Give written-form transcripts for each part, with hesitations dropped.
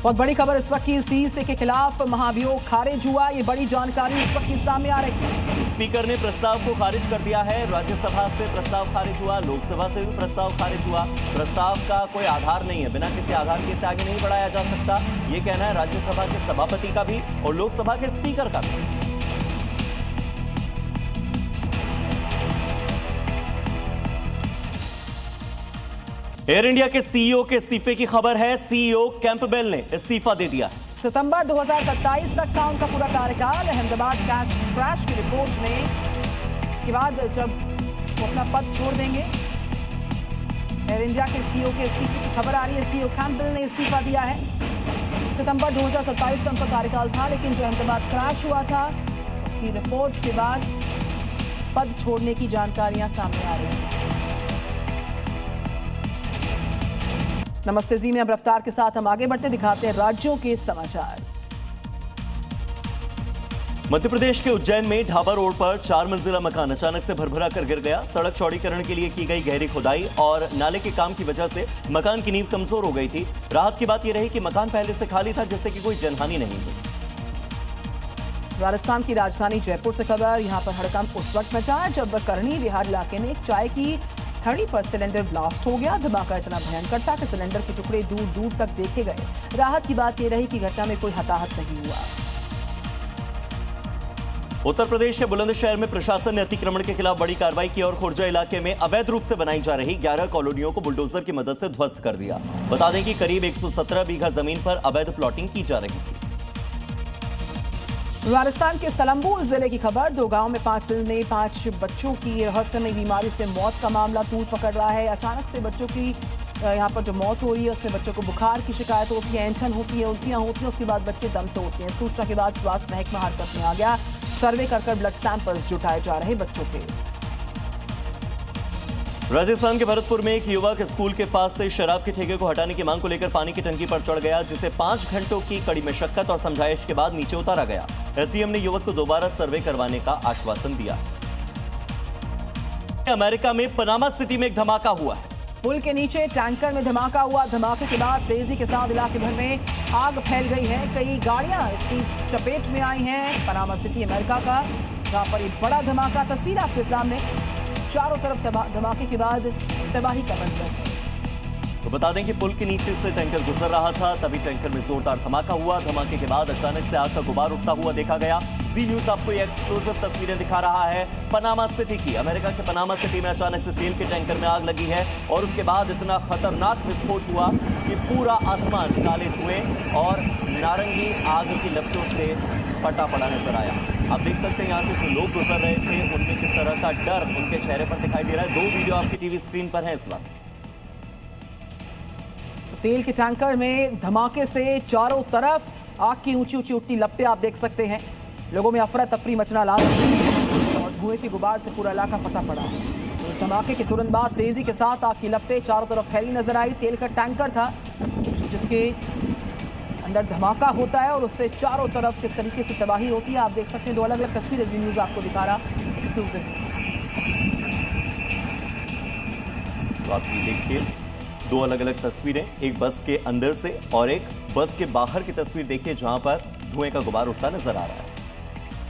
बहुत बड़ी खबर इस वक्त की, सीएए के खिलाफ महाभियोग खारिज हुआ। ये बड़ी जानकारी इस वक्त की सामने आ रही है। स्पीकर ने प्रस्ताव को खारिज कर दिया है। राज्यसभा से प्रस्ताव खारिज हुआ, लोकसभा से भी प्रस्ताव खारिज हुआ। प्रस्ताव का कोई आधार नहीं है, बिना किसी आधार के इसे आगे नहीं बढ़ाया जा सकता, ये कहना है राज्यसभा के सभापति का भी और लोकसभा के स्पीकर का भी। एयर इंडिया के सीईओ के इस्तीफे की खबर है। सीईओ कैंपबेल ने इस्तीफा दे दिया है। सितंबर 2027 तक का उनका पूरा कार्यकाल। अहमदाबाद क्रैश की रिपोर्ट में के बाद जब वो अपना पद छोड़ देंगे, एयर इंडिया के सीईओ के इस्तीफे की खबर आ रही है। सीईओ कैंपबेल ने इस्तीफा दिया है। सितंबर 2027 तक उनका कार्यकाल था, लेकिन जो अहमदाबाद क्रैश हुआ था उसकी रिपोर्ट के बाद पद छोड़ने की जानकारियां सामने आ रही हैं। नमस्ते जी में अब रफ्तार के साथ हम आगे बढ़ते दिखाते हैं राज्यों के समाचार। मध्य प्रदेश के उज्जैन में ढाबा रोड पर 4 मंजिला मकान अचानक से भरभरा कर गिर गया। सड़क चौड़ीकरण के लिए की गई गहरी खुदाई और नाले के काम की वजह से मकान की नींव कमजोर हो गई थी। राहत की बात यह रही कि मकान पहले से खाली था, जिससे कि कोई जनहानि नहीं हुई। राजस्थान की राजधानी जयपुर से खबर। यहां पर हड़कंप उस वक्त मचा जब करणी विहार इलाके में एक चाय की थड़ी पर सिलेंडर ब्लास्ट हो गया। धमाका इतना भयंकर था कि सिलेंडर के टुकड़े दूर दूर तक देखे गए। राहत की बात यह रही कि घटना में कोई हताहत नहीं हुआ। उत्तर प्रदेश के बुलंदशहर में प्रशासन ने अतिक्रमण के खिलाफ बड़ी कार्रवाई की और खुर्जा इलाके में अवैध रूप से बनाई जा रही 11 कॉलोनियों को बुलडोजर की मदद से ध्वस्त कर दिया। बता दें कि करीब 117 बीघा जमीन पर अवैध प्लॉटिंग की जा रही थी। राजस्थान के सलम्बूर जिले की खबर। 2 गांव में 5 दिन में 5 बच्चों की रहस्यमयी बीमारी से मौत का मामला तूल पकड़ रहा है। अचानक से बच्चों की यहां पर जो मौत हो रही है उसमें बच्चों को बुखार की शिकायत होती है, ऐंठन होती है, उल्टियां होती हैं, उसके बाद बच्चे दम तोड़ते हैं। सूचना के बाद स्वास्थ्य महकमा हरकत में आ गया। सर्वे कर ब्लड सैंपल्स जुटाए जा रहे बच्चों के। राजस्थान के भरतपुर में एक युवक स्कूल के पास से शराब के ठेके को हटाने की मांग को लेकर पानी की टंकी पर चढ़ गया, जिसे 5 घंटों की कड़ी मशक्कत और समझाइश के बाद नीचे उतारा गया। एसडीएम ने युवक को दोबारा सर्वे करवाने का आश्वासन दिया। अमेरिका में पनामा सिटी में एक धमाका हुआ है। पुल के नीचे टैंकर में धमाका हुआ। धमाके के बाद तेजी के साथ इलाके भर में आग फैल गई है। कई गाड़ियां इसकी चपेट में आई हैं। पनामा सिटी अमेरिका का, जहां पर एक बड़ा धमाका। तस्वीर आपके सामने, चारों तरफ धमाके के बाद तबाही का मंजर है। तो बता दें कि पुल के नीचे से टैंकर गुजर रहा था, तभी टैंकर में जोरदार धमाका हुआ। धमाके के बाद अचानक से आग का गुबार उठता हुआ देखा गया। जी न्यूज आपको ये एक्सक्लूसिव तस्वीरें दिखा रहा है पनामा सिटी की। अमेरिका के पनामा सिटी में अचानक से तेल के टैंकर में आग लगी है और उसके बाद इतना खतरनाक विस्फोट हुआ कि पूरा आसमान काले धुएं और नारंगी आग की लपटों से फटा पड़ा नजर आया। आप देख सकते हैं यहाँ से जो लोग गुजर रहे थे उनमें किस तरह का डर उनके चेहरे पर दिखाई दे रहा है। 2 वीडियो आपकी टीवी स्क्रीन पर है इस वक्त। तेल के टैंकर में धमाके से चारों तरफ आग की ऊंची ऊंची उठती लपटें आप देख सकते हैं। लोगों में अफरा तफरी मचना लाजमी और धुएं के गुबार से पूरा इलाका फटा पड़ा। इस धमाके के तुरंत बाद तेजी के साथ आग की लपटें चारों तरफ फैली नजर आई। तेल का टैंकर था जिसके अंदर धमाका होता है और उससे चारों तरफ किस तरीके से तबाही होती है आप देख सकते हैं। 2 अलग अलग तस्वीरें जी न्यूज आपको दिखा रहा एक्सक्लूसिव। तो आप ये देखिए 2 अलग अलग तस्वीरें, एक बस के अंदर से और एक बस के बाहर की तस्वीर देखिए, जहां पर धुएं का गुबार उठता नजर आ रहा है।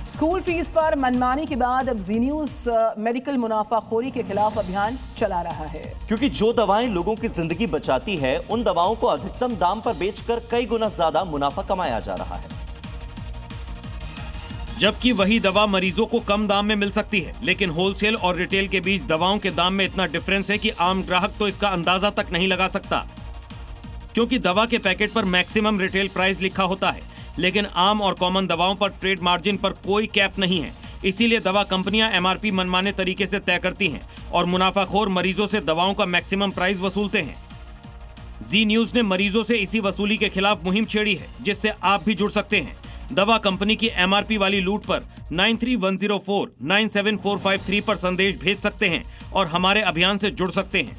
स्कूल फीस पर मनमानी के बाद अब जी न्यूज मेडिकल मुनाफाखोरी के खिलाफ अभियान चला रहा है, क्योंकि जो दवाएं लोगों की जिंदगी बचाती है उन दवाओं को अधिकतम दाम पर बेचकर कई गुना ज्यादा मुनाफा कमाया जा रहा है, जबकि वही दवा मरीजों को कम दाम में मिल सकती है। लेकिन होलसेल और रिटेल के बीच दवाओं के दाम में इतना डिफरेंस है कि आम ग्राहक तो इसका अंदाजा तक नहीं लगा सकता, क्योंकि दवा के पैकेट पर मैक्सिमम रिटेल प्राइस लिखा होता है, लेकिन आम और कॉमन दवाओं पर ट्रेड मार्जिन पर कोई कैप नहीं है। इसीलिए दवा कंपनियां एमआरपी मनमाने तरीके से तय करती हैं और मुनाफाखोर मरीजों से दवाओं का मैक्सिमम प्राइस वसूलते हैं। जी न्यूज ने मरीजों से इसी वसूली के खिलाफ मुहिम छेड़ी है, जिससे आप भी जुड़ सकते हैं। दवा कंपनी की एमआरपी वाली लूट पर 9310497453 पर संदेश भेज सकते हैं और हमारे अभियान से जुड़ सकते हैं।